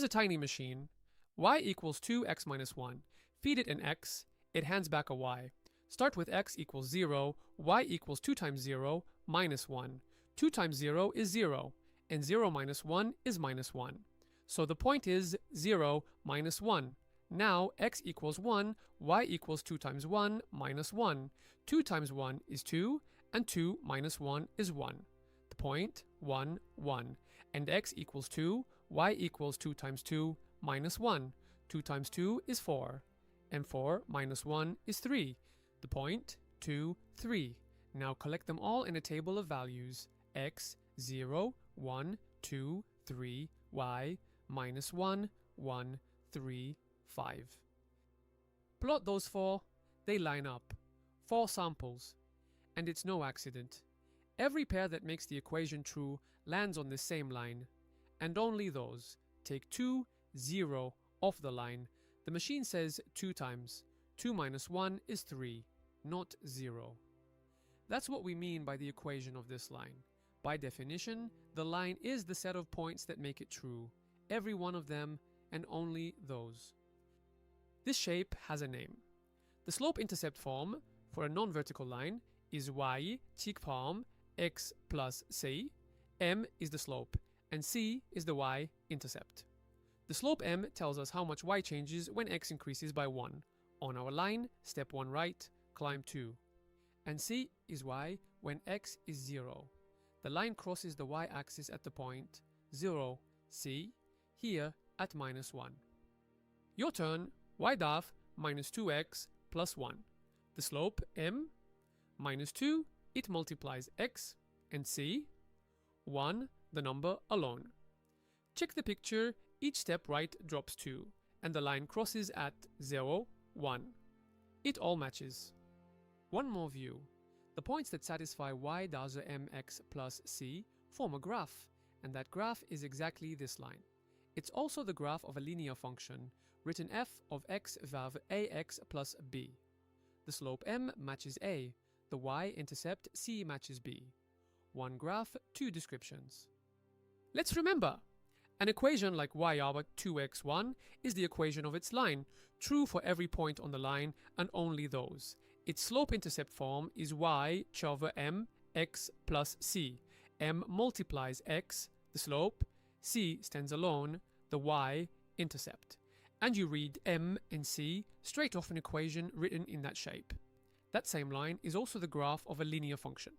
Here's a tiny machine. Y equals 2x minus 1. Feed it an x, it hands back a y. Start with x equals 0, y equals 2 times 0, minus 1. 2 times 0 is 0, and 0 minus 1 is minus 1. So the point is 0 minus 1. Now x equals 1, y equals 2 times 1 minus 1. 2 times 1 is 2, and 2 minus 1 is 1. The point, 1, 1. And x equals 2, y equals 2 times 2 minus 1. 2 times 2 is 4, and 4 minus 1 is 3. The point, 2, 3. Now collect them all in a table of values. X, 0, 1, 2, 3, y, minus 1, 1, 3, 5. Plot those four, they line up. 4 samples. And it's no accident. Every pair that makes the equation true lands on the same line. And only those. Take 2, 0 off the line. The machine says 2 times. 2 minus 1 is 3, not 0. That's what we mean by the equation of this line. By definition, the line is the set of points that make it true. Every one of them, and only those. This shape has a name. The slope-intercept form for a non-vertical line is y = x plus c. M is the slope, and c is the y-intercept. The slope m tells us how much y changes when x increases by 1. On our line, step 1 right, climb 2. And c is y when x is 0. The line crosses the y-axis at the point 0, c, here at minus 1. Your turn, y-daf minus 2x plus 1. The slope m, minus 2, it multiplies x, and c, 1, the number alone. Check the picture, each step right drops 2, and the line crosses at 0, 1. It all matches. One more view. The points that satisfy y dash mx plus c form a graph, and that graph is exactly this line. It's also the graph of a linear function, written f of x vav ax plus b. The slope m matches a, the y-intercept c matches b. One graph, 2 descriptions. Let's remember! An equation like y over 2x1 is the equation of its line, true for every point on the line and only those. Its slope-intercept form is y over m x plus c. M multiplies x, the slope, c stands alone, the y-intercept. And you read m and c straight off an equation written in that shape. That same line is also the graph of a linear function.